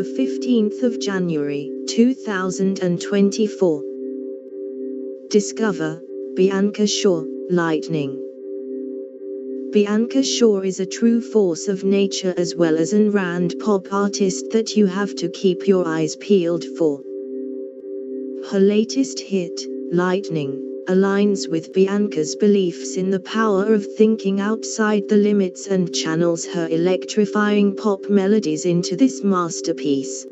the 15th of January, 2024. Discover Bianca Shaw, Lightning. Bianca Shaw is a true force of nature as well as an R&B pop artist that you have to keep your eyes peeled for. Her latest hit, Lightning, aligns with Bianca's beliefs in the power of thinking outside the limits and channels her electrifying pop melodies into this masterpiece.